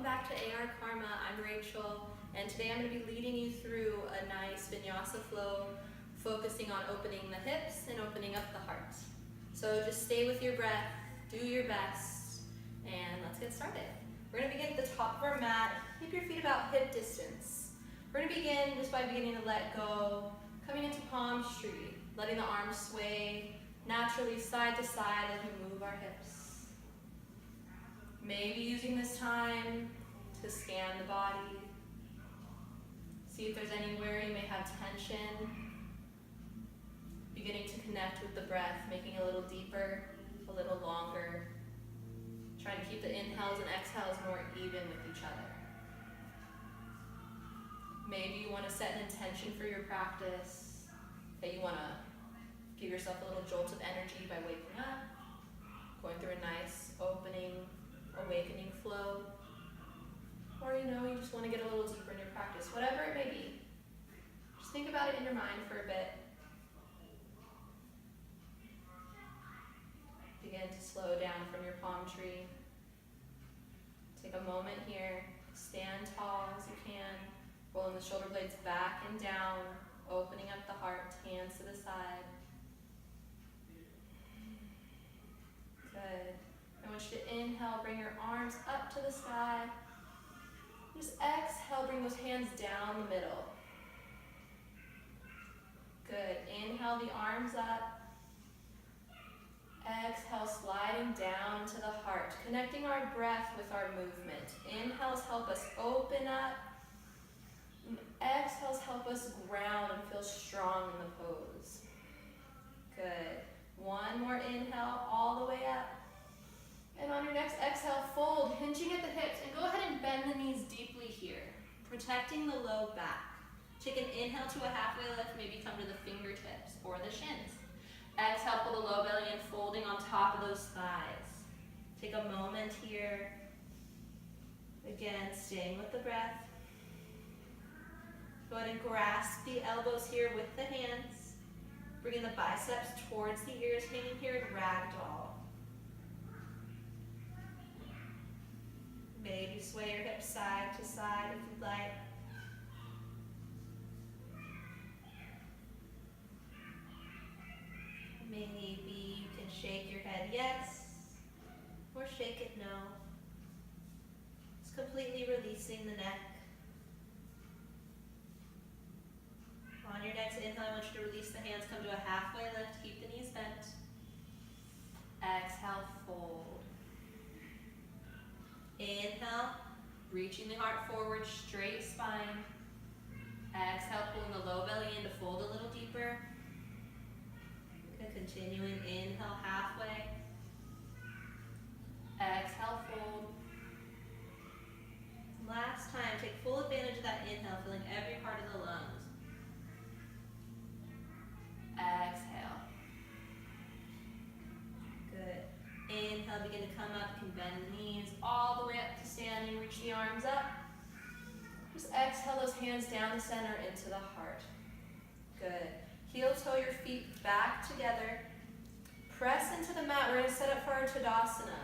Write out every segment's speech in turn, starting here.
back to AR Karma. I'm Rachel, and today I'm going to be leading you through a nice Vinyasa flow, focusing on opening the hips and opening up the heart. So just stay with your breath, do your best, and let's get started. We're going to begin at the top of our mat. Keep your feet about hip distance. We're going to begin just by beginning to let go, coming into palm tree, letting the arms sway naturally side to side as we move our hips. Maybe using this time to scan the body. See if there's anywhere you may have tension. Beginning to connect with the breath, making it a little deeper, a little longer. Trying to keep the inhales and exhales more even with each other. Maybe you want to set an intention for your practice, that you want to give yourself a little jolt of energy by waking up, going through a nice opening, awakening flow, or you just want to get a little deeper in your practice, whatever it may be. Just think about it in your mind for a bit. Begin to slow down from your palm tree. Take a moment here, stand tall as you can, rolling the shoulder blades back and down, opening up the heart, hands to the side. Good. I want you to inhale, bring your arms up to the sky. Just exhale, bring those hands down the middle. Good. Inhale the arms up. Exhale, sliding down to the heart, connecting our breath with our movement. Inhales help us open up. And exhales help us ground and feel strong in the pose. Good. One more inhale all the way up. And on your next exhale, fold, hinging at the hips, and go ahead and bend the knees deeply here, protecting the low back. Take an inhale to a halfway lift, maybe come to the fingertips or the shins. Exhale, pull the low belly in, folding on top of those thighs. Take a moment here. Again, staying with the breath. Go ahead and grasp the elbows here with the hands. Bringing the biceps towards the ears, hanging here in ragdoll. Maybe sway your hips side to side if you'd like. Maybe you can shake your head yes, or shake it no. Just completely releasing the neck. On your next inhale, I want you to release the hands, come to a halfway lift, keep the knees bent. Exhale, fold. Inhale, reaching the heart forward, straight spine. Exhale, pulling the low belly in to fold a little deeper. Continuing, inhale halfway. Exhale, fold. Last time, take full advantage of that inhale, filling every part of the lungs. Exhale. Good. Inhale, begin to come up, you can bend the knees all the way up to standing, reach the arms up. Just exhale those hands down the center into the heart. Good. Heel toe your feet back together. Press into the mat. We're going to set up for our Tadasana.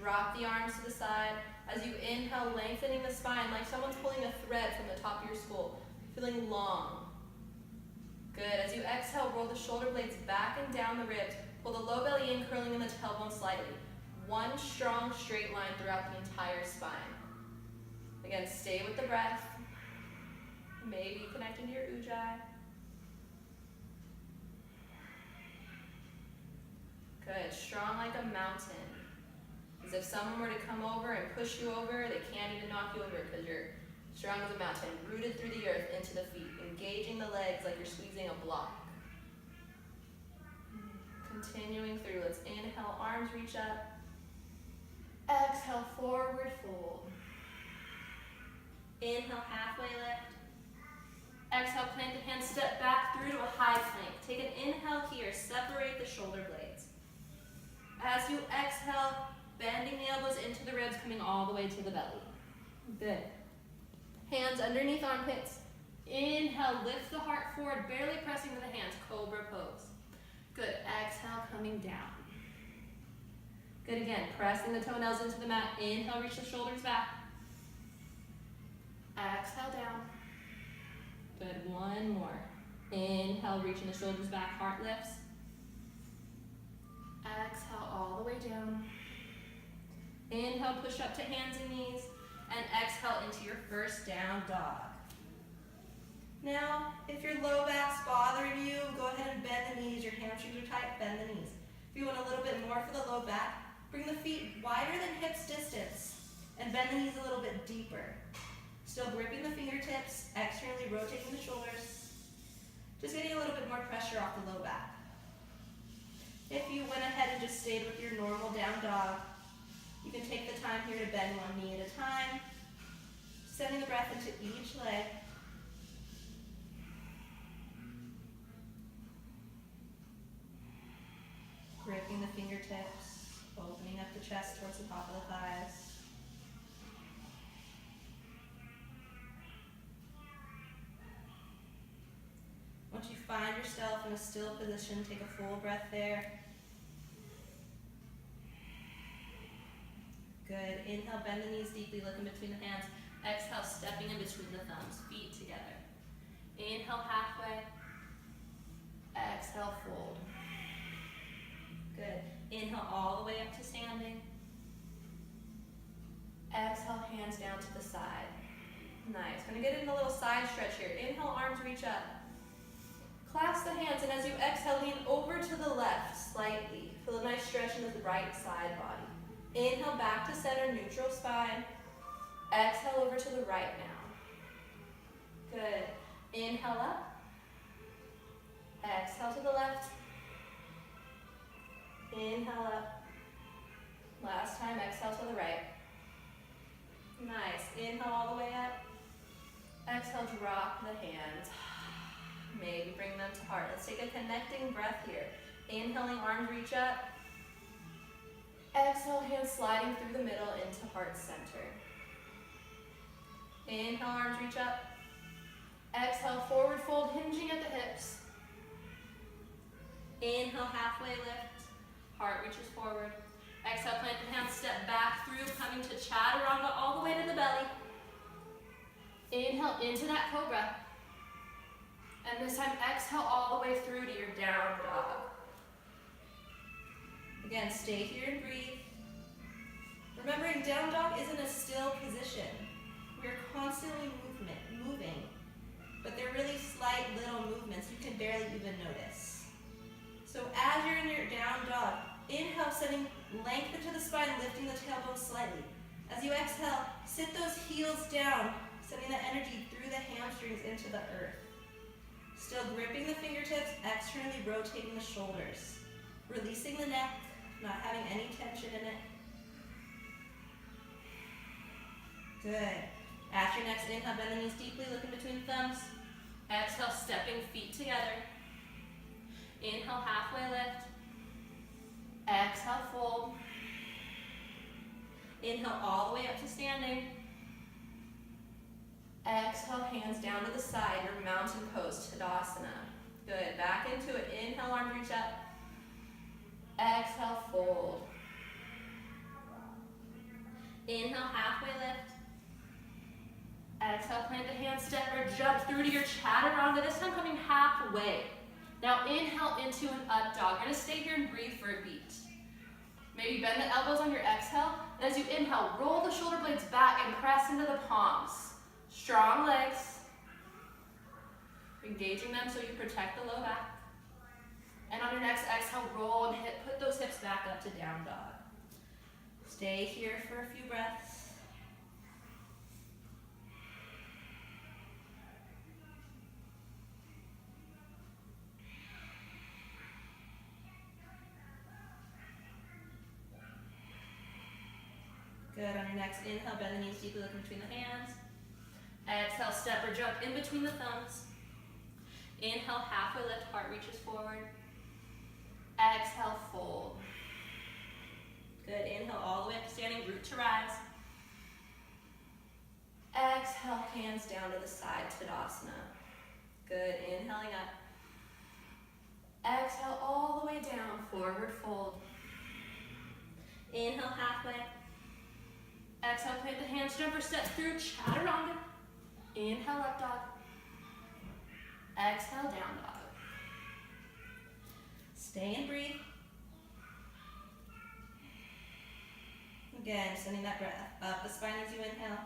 Drop the arms to the side. As you inhale, lengthening the spine like someone's pulling a thread from the top of your skull. Feeling long. Good. As you exhale, roll the shoulder blades back and down the ribs. Pull the low belly in, curling in the tailbone slightly. One strong straight line throughout the entire spine. Again, stay with the breath. Maybe connecting to your ujjayi. Good. Strong like a mountain. As if someone were to come over and push you over, they can't even knock you over because you're strong as a mountain, rooted through the earth into the feet, engaging the legs like you're squeezing a block. Continuing through. Let's inhale, arms reach up. Exhale, forward fold. Inhale, halfway lift. Exhale, plant the hands, step back through to a high plank. Take an inhale here, separate the shoulder blades. As you exhale, bending the elbows into the ribs, coming all the way to the belly. Good. Hands underneath armpits. Inhale, lift the heart forward, barely pressing to the hands, cobra pose. Good. Exhale, coming down. Good again. Pressing the toenails into the mat. Inhale, reach the shoulders back. Exhale down. Good, one more. Inhale, reaching the shoulders back, heart lifts. Exhale all the way down. Inhale, push up to hands and knees. And exhale into your first down dog. Now, if your low back's bothering you, go ahead and bend the knees. Your hamstrings are tight, bend the knees. If you want a little bit more for the low back, bring the feet wider than hips distance and bend the knees a little bit deeper. Still gripping the fingertips, externally rotating the shoulders. Just getting a little bit more pressure off the low back. If you went ahead and just stayed with your normal down dog, you can take the time here to bend one knee at a time, sending the breath into each leg. Gripping the fingertips, opening up the chest towards the top of the thighs. Once you find yourself in a still position, take a full breath there. Good. Inhale, bend the knees deeply, look in between the hands. Exhale, stepping in between the thumbs, feet together. Inhale, halfway. Exhale, fold. Good. Inhale all the way up to standing. Exhale, hands down to the side. Nice. We're going to get in a little side stretch here. Inhale, arms reach up. Clasp the hands, and as you exhale, lean over to the left slightly. Feel a nice stretch into the right side body. Inhale, back to center, neutral spine. Exhale over to the right now. Good. Inhale up. Exhale to the left. Inhale up. Last time, exhale to the right. Nice. Inhale all the way up. Exhale, drop the hands. Maybe bring them to heart. Let's take a connecting breath here. Inhaling, arms reach up. Exhale, hands sliding through the middle into heart center. Inhale, arms reach up. Exhale, forward fold, hinging at the hips. Inhale, halfway lift. Heart reaches forward. Exhale, plant the hands, step back through, coming to chaturanga all the way to the belly. Inhale into that cobra. And this time, exhale all the way through to your down dog. Again, stay here and breathe. Remembering down dog isn't a still position. We're constantly moving, but they're really slight little movements you can barely even notice. So as you're in your down dog, inhale, sending length into the spine, lifting the tailbone slightly. As you exhale, sit those heels down, sending the energy through the hamstrings into the earth. Still gripping the fingertips, externally rotating the shoulders. Releasing the neck, not having any tension in it. Good. After your next inhale, bend the knees deeply, look in between thumbs. Exhale, stepping feet together. Inhale, halfway lift. Exhale, fold. Inhale all the way up to standing. Exhale, hands down to the side, your mountain pose, Tadasana. Good, back into it. Inhale, arms reach up. Exhale, fold. Inhale, halfway lift. Exhale, plant the hand, step or jump through to your chaturanga, this time coming halfway. Now inhale into an up dog. You're gonna stay here and breathe for a beat. Maybe bend the elbows on your exhale, and as you inhale, roll the shoulder blades back and press into the palms. Strong legs. Engaging them so you protect the low back. And on your next exhale, roll and put those hips back up to down dog. Stay here for a few breaths. Good, on your next inhale, bend the knees deeply, look between the hands. Exhale, step or jump in between the thumbs. Inhale, halfway lift, heart reaches forward. Exhale, fold. Good, inhale all the way up to standing, root to rise. Exhale, hands down to the side, Tadasana. Good, inhaling up. Exhale all the way down, forward fold. Inhale, halfway. Exhale, plant the hands, jump or step through, chaturanga. Inhale, up dog. Exhale, down dog. Stay and breathe. Again, sending that breath up the spine as you inhale.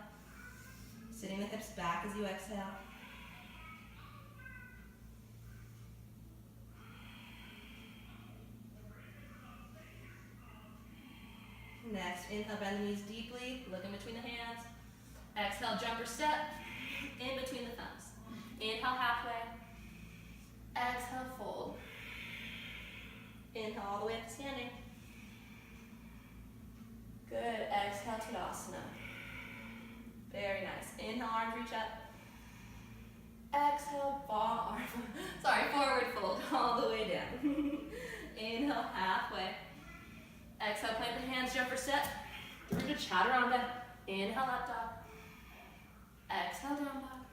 Sitting the hips back as you exhale. Next, inhale, bend the knees deeply, look in between the hands. Exhale, jump or step, in between the thumbs. Inhale, halfway. Exhale, fold. Inhale, all the way up to standing. Good, exhale, Tadasana. Very nice. Inhale, arms reach up. Exhale, forward fold, all the way down. Inhale, halfway. Exhale, plant the hands, jump or step. Through to Chaturanga. Inhale, up dog. Exhale, down dog.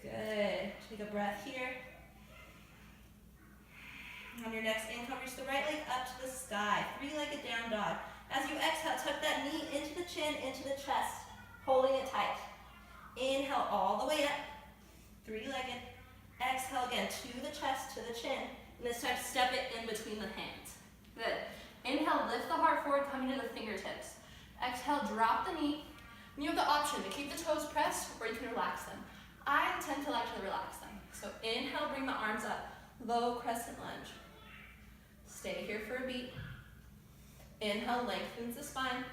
Good. Take a breath here. On your next inhale, reach the right leg up to the sky. Three-legged down dog. As you exhale, tuck that knee into the chin, into the chest, holding it tight. Inhale all the way up. Three-legged. Exhale again to the chest, to the chin. And this time, step it in between the hands. Good. Inhale, lift the heart forward, coming to the fingertips. Exhale, drop the knee. And you have the option to keep the toes pressed, or you can relax them. I tend to like to relax them. So inhale, bring the arms up. Low crescent lunge. Stay here for a beat. Inhale, lengthens the spine.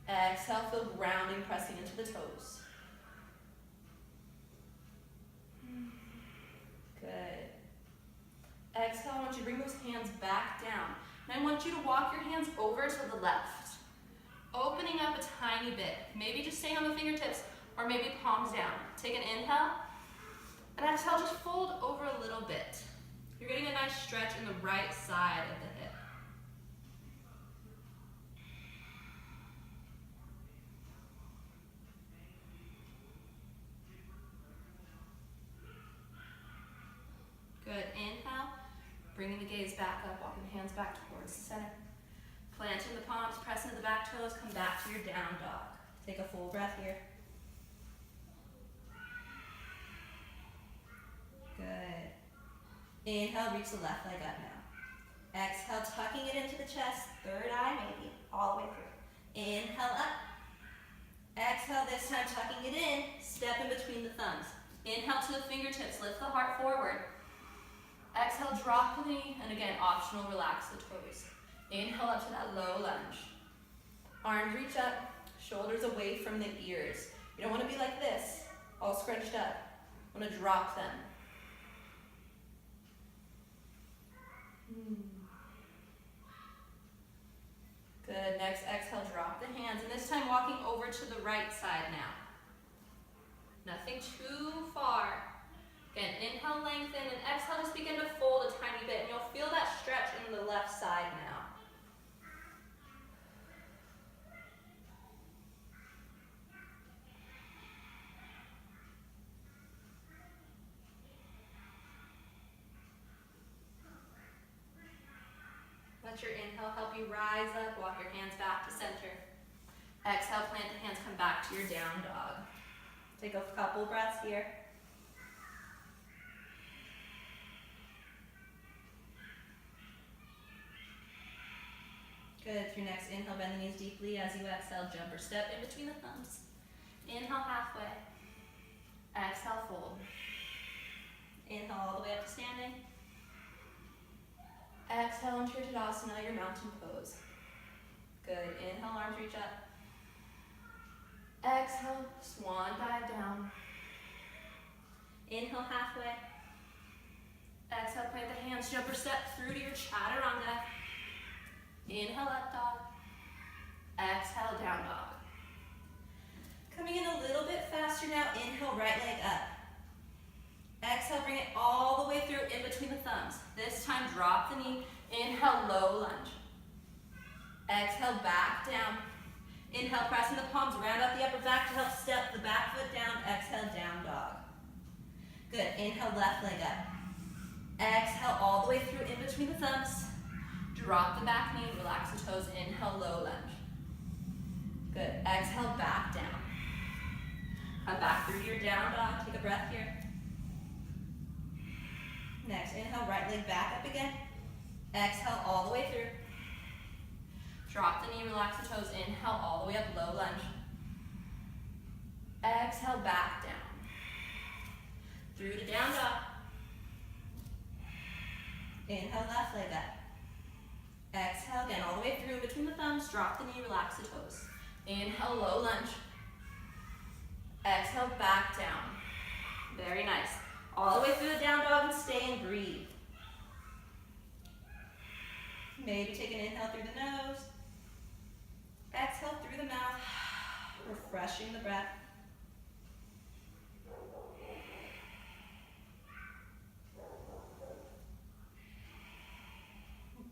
Exhale, feel grounding, pressing into the toes. Good. Exhale, I want you to bring those hands back down. And I want you to walk your hands over to the left. Opening up a tiny bit. Maybe just staying on the fingertips, or maybe palms down. Take an inhale, and exhale, just fold over a little bit. You're getting a nice stretch in the right side of the hip. Good, inhale, bringing the gaze back up, walking the hands back towards the center. Planting the palms, press into the back toes, come back to your down dog. Take a full breath here. Good. Inhale, reach the left leg up now. Exhale, tucking it into the chest, third eye maybe, all the way through. Inhale up. Exhale, this time tucking it in, step in between the thumbs. Inhale to the fingertips, lift the heart forward. Exhale, drop the knee, and again, optional, relax the toes. Inhale up to that low lunge. Arms reach up, shoulders away from the ears. You don't want to be like this, all scrunched up. You want to drop them. Good, next exhale, drop the hands, and this time walking over to the right side now. Nothing too far. Again, inhale, lengthen, and exhale, just begin to fold a tiny bit, and you'll feel that stretch in the left side now. Let your inhale help you rise up, walk your hands back to center. Exhale, plant the hands, come back to your down dog. Take a couple breaths here. Good, through your next inhale, bend the knees deeply. As you exhale, jump or step in between the thumbs. Inhale, halfway. Exhale, fold. Inhale all the way up to standing. Exhale into your Tadasana, your mountain pose. Good, inhale, arms reach up. Exhale, swan dive down. Inhale, halfway. Exhale, plant the hands, jump or step through to your Chaturanga. Inhale, up dog. Exhale, down dog. Coming in a little bit faster now, inhale, right leg up. Exhale, bring it all the way through in between the thumbs. This time, drop the knee. Inhale, low lunge. Exhale, back down. Inhale, pressing the palms, round out the upper back to help step the back foot down. Exhale, down dog. Good, inhale, left leg up. Exhale, all the way through in between the thumbs. Drop the back knee, relax the toes. Inhale, low lunge. Good, exhale, back down. Come back through to your down dog. Take a breath here. Next, inhale, right leg back up again. Exhale all the way through. Drop the knee, relax the toes. Inhale all the way up, low lunge. Exhale, back down. Through to down dog. Inhale, left leg up. Exhale again, all the way through between the thumbs. Drop the knee, relax the toes. Inhale, low lunge. Exhale, back down. Very nice. All the way through the down dog and stay and breathe. Maybe take an inhale through the nose. Exhale through the mouth. Refreshing the breath.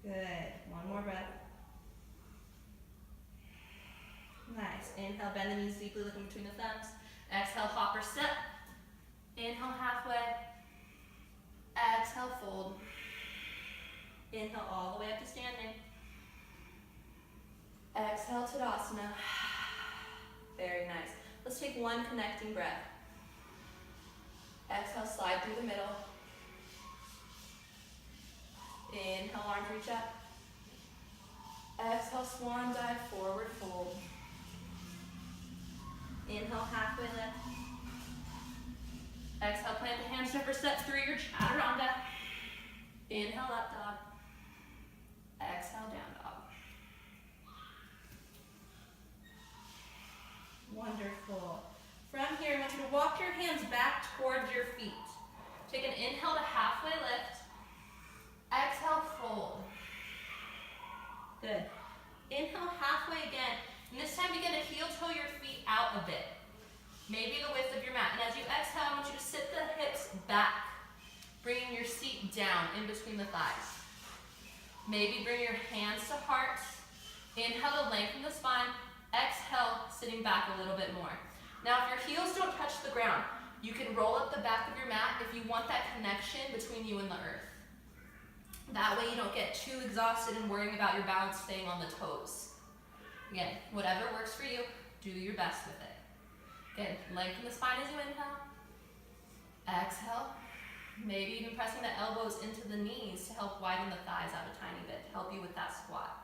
Good. One more breath. Nice. Inhale, bend the knees deeply, looking between the thumbs. Exhale, hopper step. Inhale, halfway. Exhale, fold. Inhale all the way up to standing. Exhale, Tadasana. Very nice. Let's take one connecting breath. Exhale, slide through the middle. Inhale, arms reach up. Exhale, swan dive, forward fold. Inhale, halfway lift. Exhale, plant the hand step or step through your chaturanga. Inhale, up dog. Exhale, down dog. Wonderful. From here, I want you to walk your hands back towards your feet. Take an inhale to halfway lift. Exhale, fold. Good. Inhale, halfway again. And this time begin to heel toe your feet out a bit. Maybe the width of your mat. And as you exhale, I want you to sit the hips back, bringing your seat down in between the thighs. Maybe bring your hands to heart. Inhale to lengthen the spine. Exhale, sitting back a little bit more. Now, if your heels don't touch the ground, you can roll up the back of your mat if you want that connection between you and the earth. That way you don't get too exhausted and worrying about your balance staying on the toes. Again, whatever works for you, do your best with it. Again, lengthen the spine as you inhale. Exhale. Maybe even pressing the elbows into the knees to help widen the thighs out a tiny bit, to help you with that squat.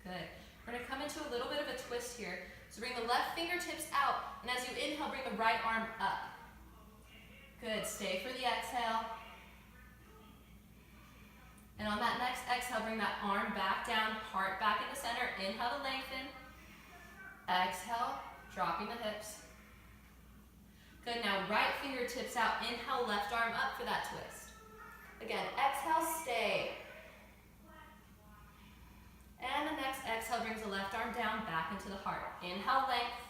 Good. We're going to come into a little bit of a twist here. So bring the left fingertips out, and as you inhale, bring the right arm up. Good. Stay for the exhale. And on that next exhale, bring that arm back down, heart back into center. Inhale to lengthen. Exhale, dropping the hips. Good. Now right fingertips out. Inhale, left arm up for that twist. Again, exhale, stay. And the next exhale brings the left arm down, back into the heart. Inhale, length.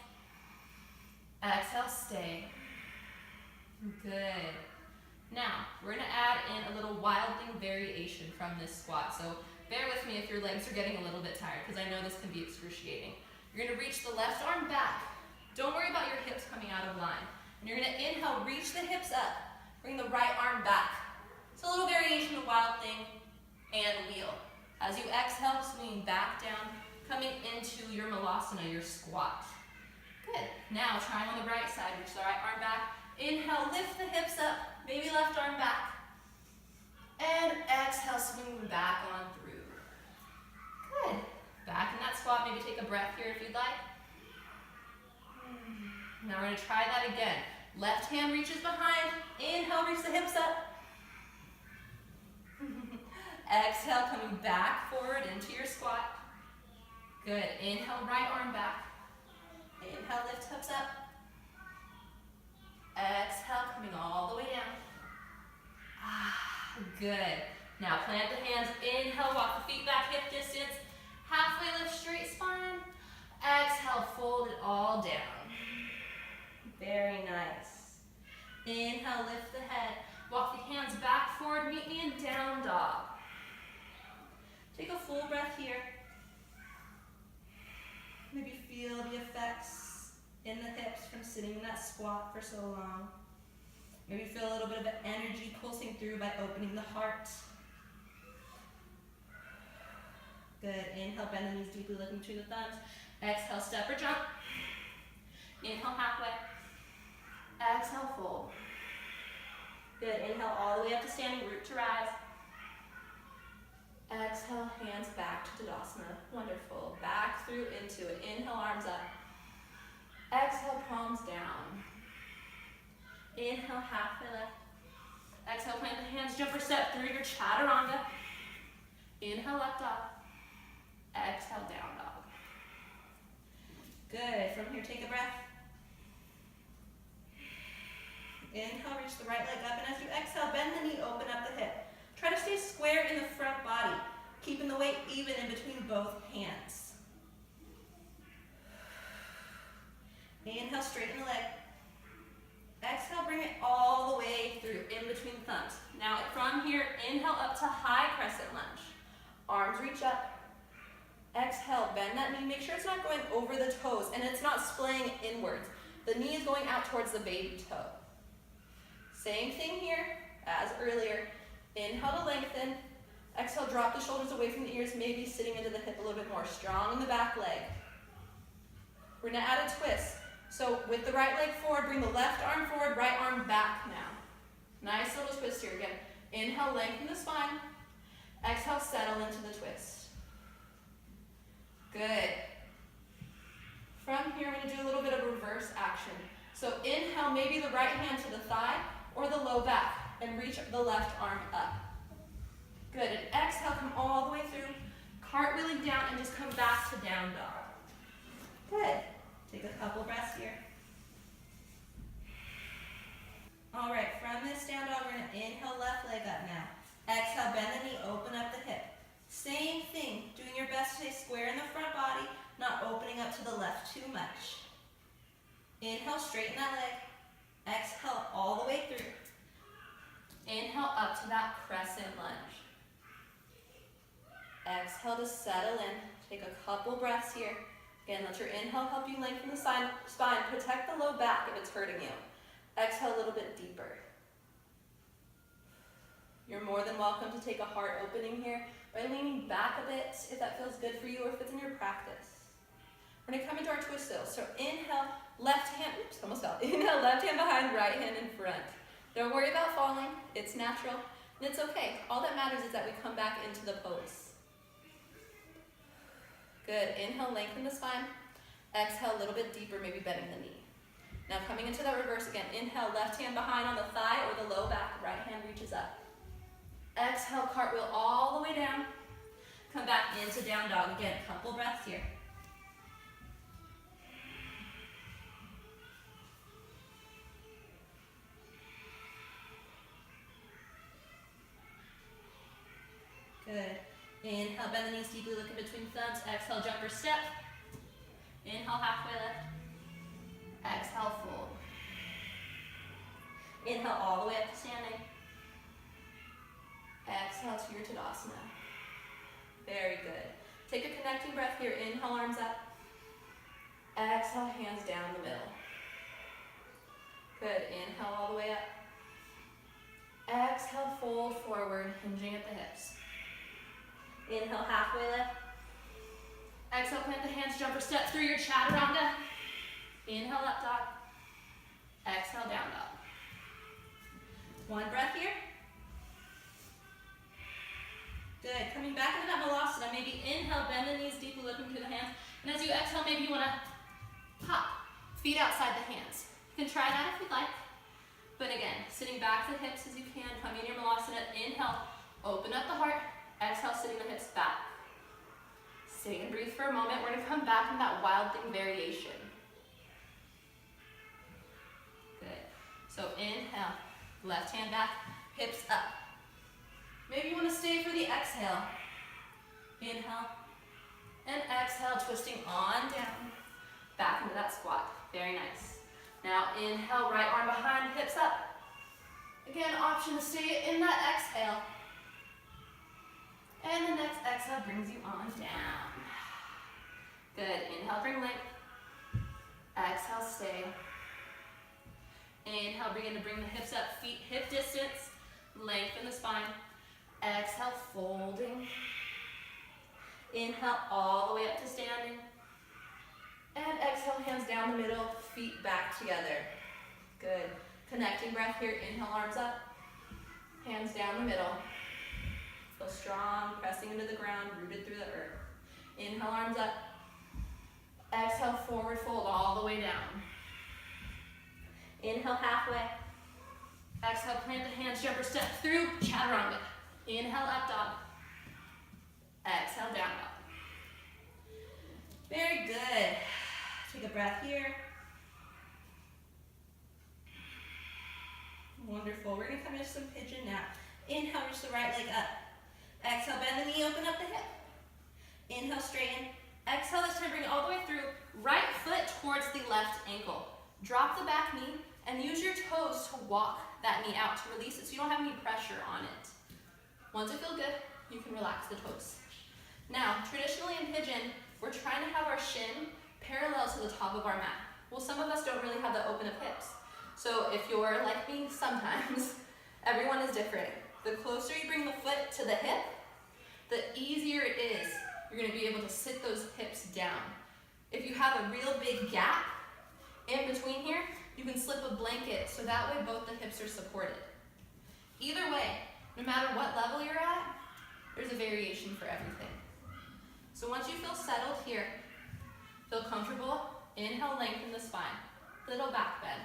Exhale, stay. Good. Now, we're going to add in a little wildling variation from this squat. So bear with me if your legs are getting a little bit tired, because I know this can be excruciating. You're going to reach the left arm back. Don't worry about your hips coming out of line. And you're going to inhale, reach the hips up. Bring the right arm back. It's a little variation of wild thing and wheel. As you exhale, swinging back down, coming into your malasana, your squat. Good. Now, try on the right side. Reach the right arm back. Inhale, lift the hips up. Maybe left arm back. And exhale, swinging back on through. Good. Back in that squat. Maybe take a breath here if you'd like. Now we're going to try that again. Left hand reaches behind. Inhale, reach the hips up. Exhale, coming back forward into your squat. Good. Inhale, right arm back. Inhale, lift hips up. Exhale, coming all the way down. Good. Now plant the hands. Inhale, walk the feet back, hip distance. Halfway lift, straight spine. Exhale, fold it all down. Very nice. Inhale, lift the head. Walk the hands back forward. Meet me in down dog. Take a full breath here. Maybe feel the effects in the hips from sitting in that squat for so long. Maybe feel a little bit of energy pulsing through by opening the heart. Good. Inhale, bend the knees deeply, looking through the thumbs. Exhale, step or jump. Inhale, halfway. Exhale, fold. Good. Inhale all the way up to standing, root to rise. Exhale, hands back to Tadasana. Wonderful. Back through into it. Inhale, arms up. Exhale, palms down. Inhale, halfway lift. Exhale, plant the hands, jump or step through your chaturanga. Inhale, up dog. Exhale, down dog. Good. From here, take a breath. Inhale, reach the right leg up, and as you exhale, bend the knee, open up the hip. Try to stay square in the front body, keeping the weight even in between both hands. Inhale, straighten the leg. Exhale, bring it all the way through, in between the thumbs. Now from here, inhale up to high crescent lunge. Arms reach up. Exhale, bend that knee. Make sure it's not going over the toes and it's not splaying inwards. The knee is going out towards the baby toe. Same thing here as earlier. Inhale to lengthen. Exhale, drop the shoulders away from the ears, maybe sitting into the hip a little bit more. Strong in the back leg. We're gonna add a twist. So with the right leg forward, bring the left arm forward, right arm back now. Nice little twist here again. Inhale, lengthen the spine. Exhale, settle into the twist. Good. From here, I'm gonna do a little bit of reverse action. So inhale, maybe the right hand to the thigh or the low back, and reach the left arm up. Good, and exhale, come all the way through, cartwheeling down, and just come back to down dog. Good. Take a couple breaths here. All right, from this down dog, we're gonna inhale, left leg up now. Exhale, bend the knee, open up the hip. Same thing, doing your best to stay square in the front body, not opening up to the left too much. Inhale, straighten that leg. Exhale, all the way through. Inhale, up to that crescent lunge. Exhale to settle in. Take a couple breaths here. Again, let your inhale help you lengthen the spine. Protect the low back if it's hurting you. Exhale a little bit deeper. You're more than welcome to take a heart opening here by leaning back a bit if that feels good for you or if it's in your practice. We're gonna come into our twist still. So inhale, left hand, oops, almost fell. Inhale, left hand behind, right hand in front. Don't worry about falling, it's natural, and it's okay. All that matters is that we come back into the pose. Good, inhale, lengthen the spine. Exhale, a little bit deeper, maybe bending the knee. Now coming into that reverse again, inhale, left hand behind on the thigh or the low back, right hand reaches up. Exhale, cartwheel all the way down. Come back into down dog. Again, couple breaths here. Good. Inhale, bend the knees deeply, look in between thumbs. Exhale, jump or step. Inhale, halfway lift. Exhale, fold. Inhale all the way up to standing. Exhale to your Tadasana. Very good. Take a connecting breath here. Inhale, arms up. Exhale, hands down the middle. Good. Inhale all the way up. Exhale, fold forward, hinging at the hips. Inhale, halfway lift. Exhale, plant the hands, jump or step through your chaturanga. Inhale, up dog. Exhale, down dog. One breath here. Good. Coming back into that Malasana, maybe inhale, bend the knees deeply, looking through the hands. And as you exhale, maybe you want to pop, feet outside the hands. You can try that if you'd like. But again, sitting back to the hips as you can, coming in your Malasana. Inhale, open up the heart. Exhale, sitting the hips back. Stay and breathe for a moment. We're going to come back in that wild thing variation. Good. So inhale, left hand back, hips up. Maybe you want to stay for the exhale. Inhale and exhale, twisting on down. Back into that squat. Very nice. Now inhale, right arm behind, hips up. Again, option to stay in that exhale. And the next exhale brings you on down. Good. Inhale, bring length. Exhale, stay. Inhale, begin to bring the hips up, feet hip distance. Lengthen the spine. Exhale, folding. Inhale all the way up to standing. And exhale, hands down the middle, feet back together. Good. Connecting breath here. Inhale, arms up. Hands down the middle. Feel strong, pressing into the ground, rooted through the earth. Inhale, arms up. Exhale, forward fold all the way down. Inhale, halfway. Exhale, plant the hands, jumper step through, chaturanga. Inhale, up dog. Exhale, down dog. Very good. Take a breath here. Wonderful. We're going to come into some pigeon now. Inhale, reach the right leg up. Exhale, bend the knee, open up the hip. Inhale, straighten. Exhale, this time bring it all the way through. Right foot towards the left ankle. Drop the back knee and use your toes to walk that knee out to release it so you don't have any pressure on it. Once you feel good, you can relax the toes. Now, traditionally in pigeon, we're trying to have our shin parallel to the top of our mat. Well, some of us don't really have the open of hips. So if you're like me sometimes, everyone is different. The closer you bring the foot to the hip, the easier it is. You're going to be able to sit those hips down. If you have a real big gap in between here, you can slip a blanket so that way both the hips are supported. Either way, no matter what level you're at, there's a variation for everything. So once you feel settled here, feel comfortable, inhale, lengthen the spine. Little back bend.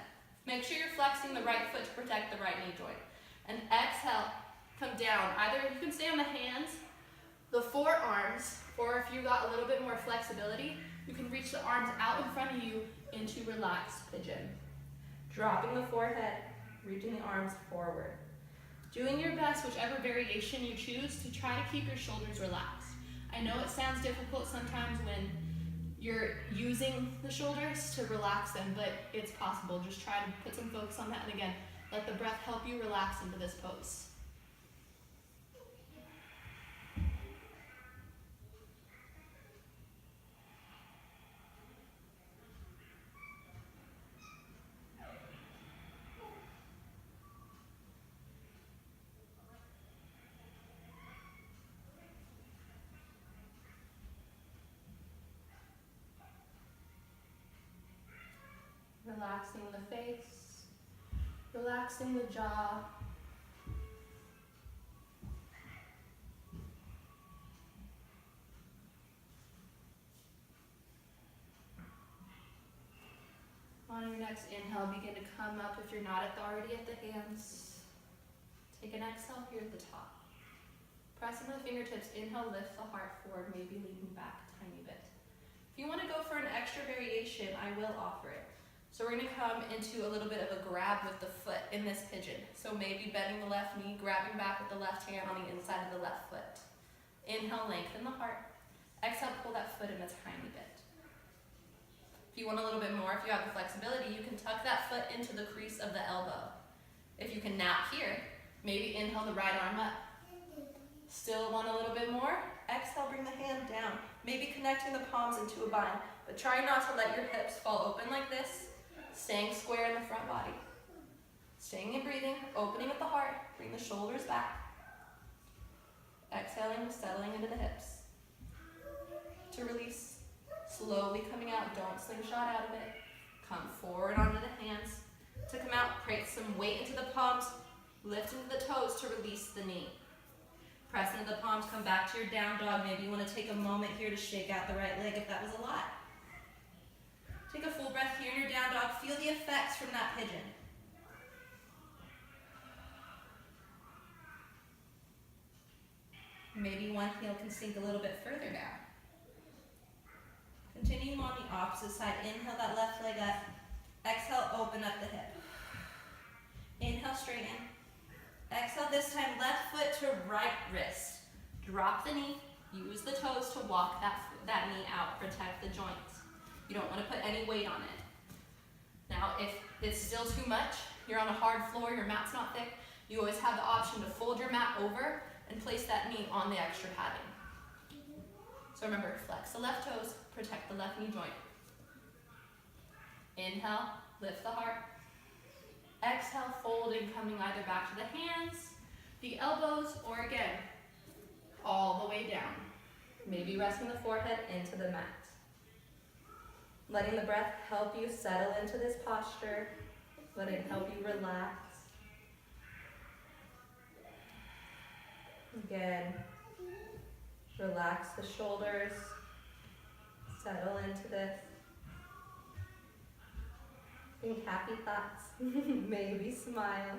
Make sure you're flexing the right foot to protect the right knee joint. And exhale, come down. Either you can stay on the hands, the forearms, or if you got a little bit more flexibility, you can reach the arms out in front of you into relaxed pigeon. Dropping the forehead, reaching the arms forward. Doing your best, whichever variation you choose, to try to keep your shoulders relaxed. I know it sounds difficult sometimes when you're using the shoulders to relax them, but it's possible. Just try to put some focus on that, and again, let the breath help you relax into this pose. Relaxing the face, relaxing the jaw. On your next inhale, begin to come up if you're not already at the hands. Take an exhale here at the top. Pressing the fingertips, inhale, lift the heart forward, maybe leaning back a tiny bit. If you want to go for an extra variation, I will offer it. So we're going to come into a little bit of a grab with the foot in this pigeon. So maybe bending the left knee, grabbing back with the left hand on the inside of the left foot. Inhale, lengthen the heart. Exhale, pull that foot in a tiny bit. If you want a little bit more, if you have the flexibility, you can tuck that foot into the crease of the elbow. If you can nap here, maybe inhale the right arm up. Still want a little bit more? Exhale, bring the hand down. Maybe connecting the palms into a bind, but try not to let your hips fall open like this. Staying square in the front body. Staying and breathing, opening at the heart, bring the shoulders back. Exhaling, settling into the hips. To release, slowly coming out, don't slingshot out of it. Come forward onto the hands. To come out, create some weight into the palms, lift into the toes to release the knee. Press into the palms, come back to your down dog. Maybe you want to take a moment here to shake out the right leg if that was a lot. Take a full breath here in your down dog. Feel the effects from that pigeon. Maybe one heel can sink a little bit further down. Continuing on the opposite side. Inhale that left leg up. Exhale, open up the hip. Inhale, straighten. Exhale, this time left foot to right wrist. Drop the knee. Use the toes to walk that knee out. Protect the joints. You don't want to put any weight on it. Now, if it's still too much, you're on a hard floor, your mat's not thick, you always have the option to fold your mat over and place that knee on the extra padding. So remember, flex the left toes, protect the left knee joint. Inhale, lift the heart. Exhale, folding, coming either back to the hands, the elbows, or again, all the way down. Maybe resting the forehead into the mat. Letting the breath help you settle into this posture. Let it help you relax. Again, relax the shoulders. Settle into this. Think happy thoughts. Maybe smile.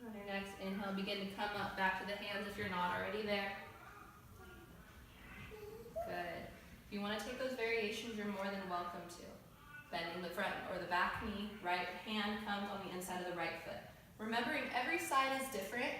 On your next inhale, begin to come up back to the hands if you're not already there. Good. If you want to take those variations, you're more than welcome to. Bending the front or the back knee, right hand comes on the inside of the right foot. Remembering every side is different,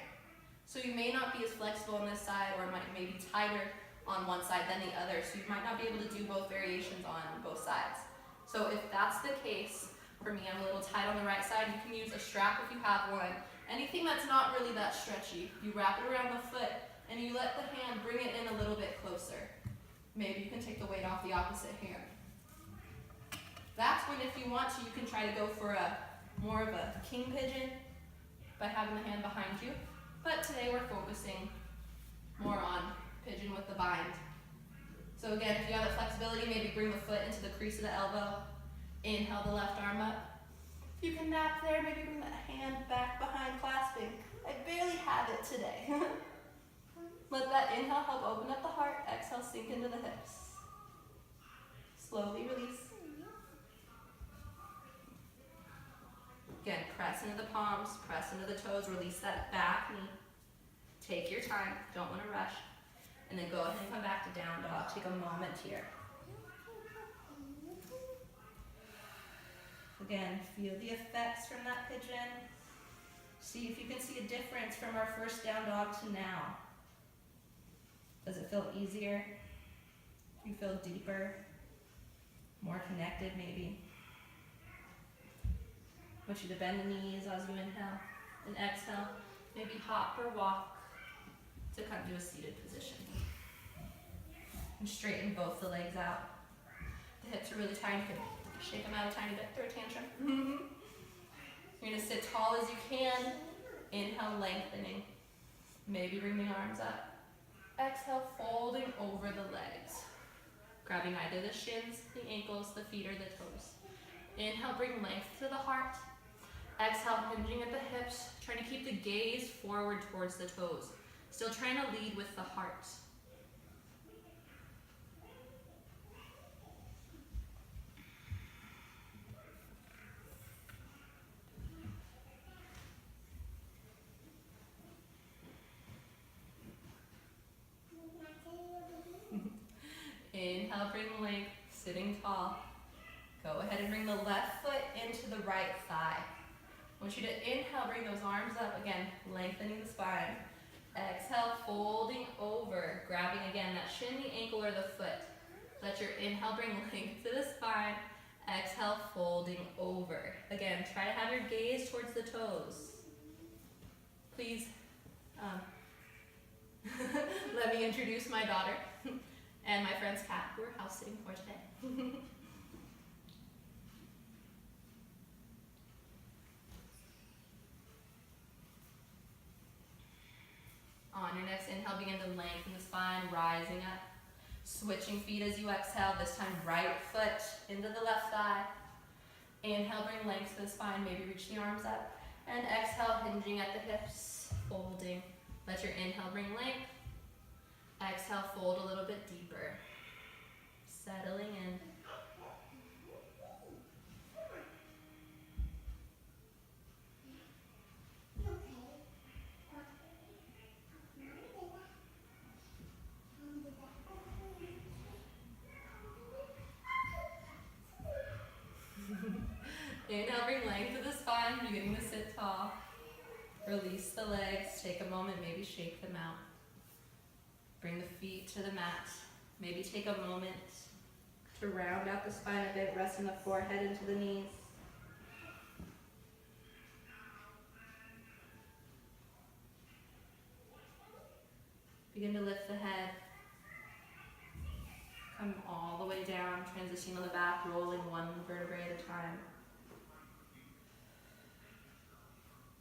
so you may not be as flexible on this side or might maybe tighter on one side than the other, so you might not be able to do both variations on both sides. So if that's the case, for me, I'm a little tight on the right side, you can use a strap if you have one. Anything that's not really that stretchy, you wrap it around the foot and you let the hand bring it in a little bit closer. Maybe you can take the weight off the opposite hand. That's when, if you want to, you can try to go for more of a king pigeon by having the hand behind you. But today we're focusing more on pigeon with the bind. So again, if you have the flexibility, maybe bring the foot into the crease of the elbow. Inhale the left arm up. If you can nap there, maybe bring that hand back behind clasping. I barely have it today. Let that inhale help open up the heart. Exhale, sink into the hips. Slowly release. Again, press into the palms, press into the toes, release that back knee. Take your time, don't want to rush. And then go ahead and come back to down dog. Take a moment here. Again, feel the effects from that pigeon. See if you can see a difference from our first down dog to now. Does it feel easier? Do you feel deeper? More connected maybe? I want you to bend the knees as you inhale and exhale. Maybe hop or walk to come to a seated position. And straighten both the legs out. The hips are really tight. You can shake them out a tiny bit, throw a tantrum. You're gonna sit tall as you can. Inhale, lengthening. Maybe bring the arms up. Exhale, folding over the legs. Grabbing either the shins, the ankles, the feet, or the toes. Inhale, bring length to the heart. Exhale, hinging at the hips, trying to keep the gaze forward towards the toes. Still trying to lead with the heart. Inhale, bring length, sitting tall. Go ahead and bring the left foot into the right thigh. I want you to inhale, bring those arms up, again, lengthening the spine. Exhale, folding over, grabbing again that shin, the ankle, or the foot. Let your inhale bring length to the spine. Exhale, folding over. Again, try to have your gaze towards the toes. Please, let me introduce my daughter and my friend's cat, who we're house sitting for today. On your next inhale, begin to lengthen the spine, rising up. Switching feet as you exhale, this time right foot into the left thigh. Inhale, bring length to the spine, maybe reach the arms up. And exhale, hinging at the hips, folding. Let your inhale bring length. Exhale, fold a little bit deeper. Settling in. Inhale, bring length to the spine, beginning to sit tall. Release the legs, take a moment, maybe shake them out. Bring the feet to the mat. Maybe take a moment to round out the spine a bit, resting the forehead into the knees. Begin to lift the head. Come all the way down, transitioning on the back, rolling one vertebrae at a time.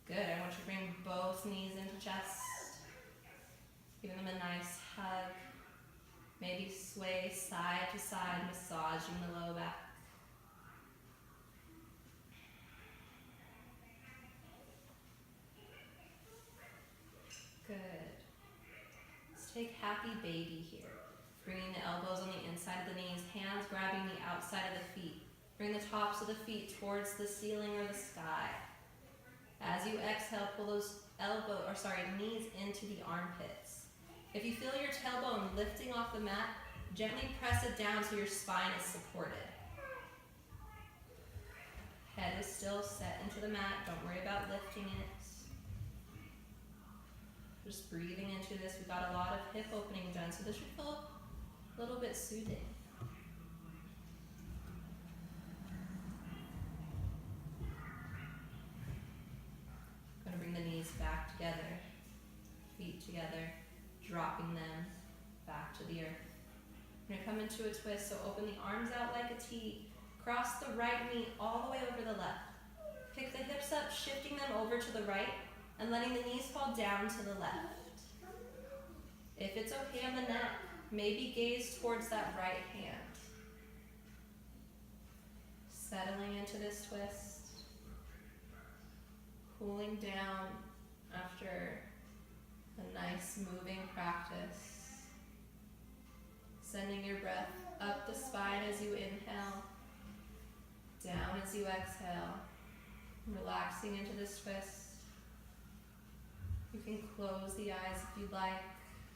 Good, I want you to bring both knees into chest. Giving them a nice hug. Maybe sway side to side, massaging the low back. Good. Let's take happy baby here. Bringing the elbows on the inside of the knees, hands grabbing the outside of the feet. Bring the tops of the feet towards the ceiling or the sky. As you exhale, pull those knees into the armpits. If you feel your tailbone lifting off the mat, gently press it down so your spine is supported. Head is still set into the mat. Don't worry about lifting it. Just breathing into this. We've got a lot of hip opening done, so this should feel a little bit soothing. I'm going to bring the knees back together, feet together, dropping them back to the earth. I'm going to come into a twist, so open the arms out like a T. Cross the right knee all the way over the left. Pick the hips up, shifting them over to the right, and letting the knees fall down to the left. If it's okay on the neck, maybe gaze towards that right hand. Settling into this twist. Cooling down after a nice moving practice. Sending your breath up the spine as you inhale, down as you exhale. Relaxing into this twist. You can close the eyes if you'd like.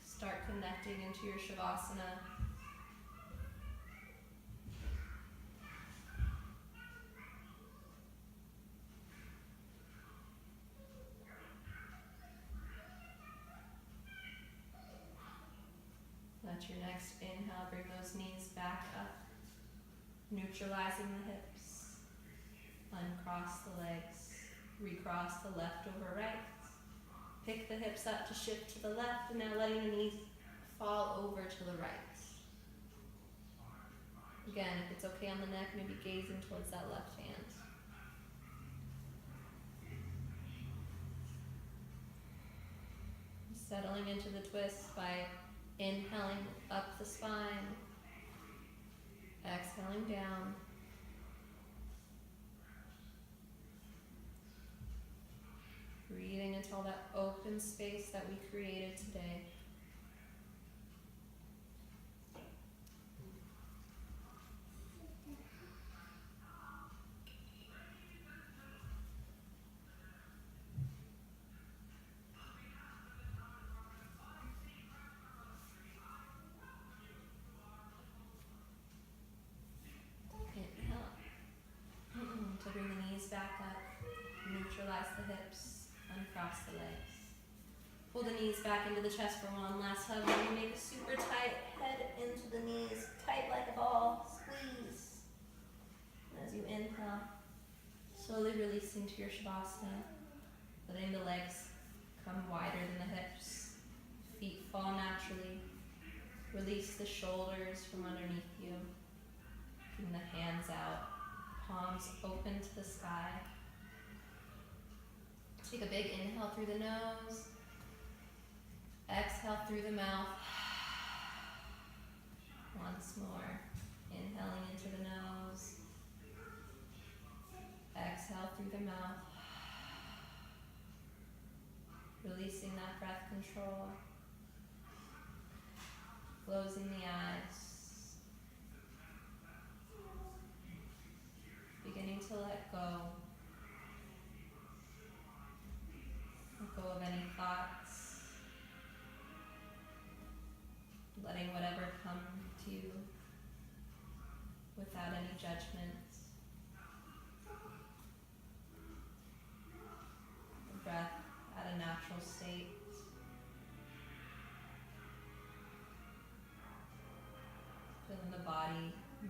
Start connecting into your Shavasana. Let your next inhale bring those knees back up, neutralizing the hips. Uncross the legs, recross the left over right. Pick the hips up to shift to the left, and now letting the knees fall over to the right. Again, if it's okay on the neck, maybe gazing towards that left hand. Settling into the twist by inhaling up the spine, exhaling down. Breathing into all that open space that we created today. Inhale. To bring the knees back up, neutralize the hips. Uncross the legs. Pull the knees back into the chest for one last hug. Maybe make a super tight head into the knees, tight like a ball. Squeeze. And as you inhale, slowly releasing to your Shavasana, letting the legs come wider than the hips. Feet fall naturally. Release the shoulders from underneath you. Bring the hands out. Palms open to the sky. Take a big inhale through the nose. Exhale through the mouth. Once more. Inhaling into the nose. Exhale through the mouth. Releasing that breath control. Closing the eyes. Beginning to let go. Let go of any thoughts. Letting whatever come to you without any judgment. The breath at a natural state.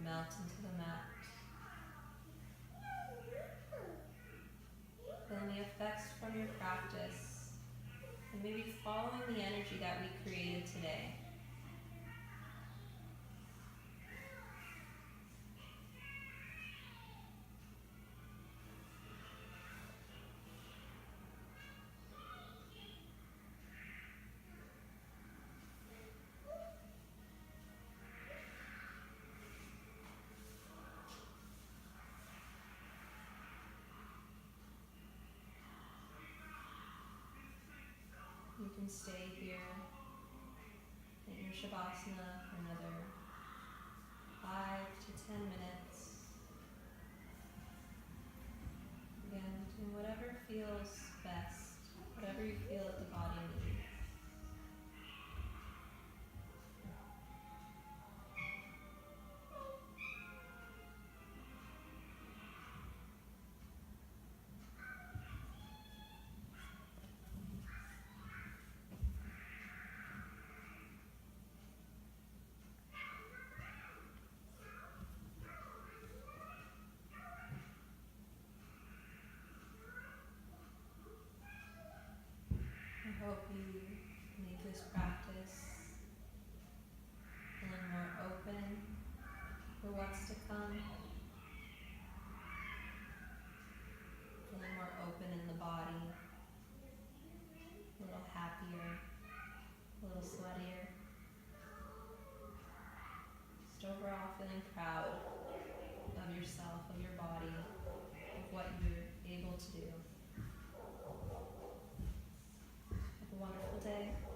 Melt into the mat. Feeling the effects from your practice, and maybe following the energy that we created today. You can stay here in your Shavasana for another 5 to 10 minutes. Again, doing whatever feels best, whatever you feel that the body needs. I hope you make this practice feeling more open for what's to come, feeling more open in the body, a little happier, a little sweatier. Just overall feeling proud of yourself, of your body, of what you're able to do. Have a wonderful day.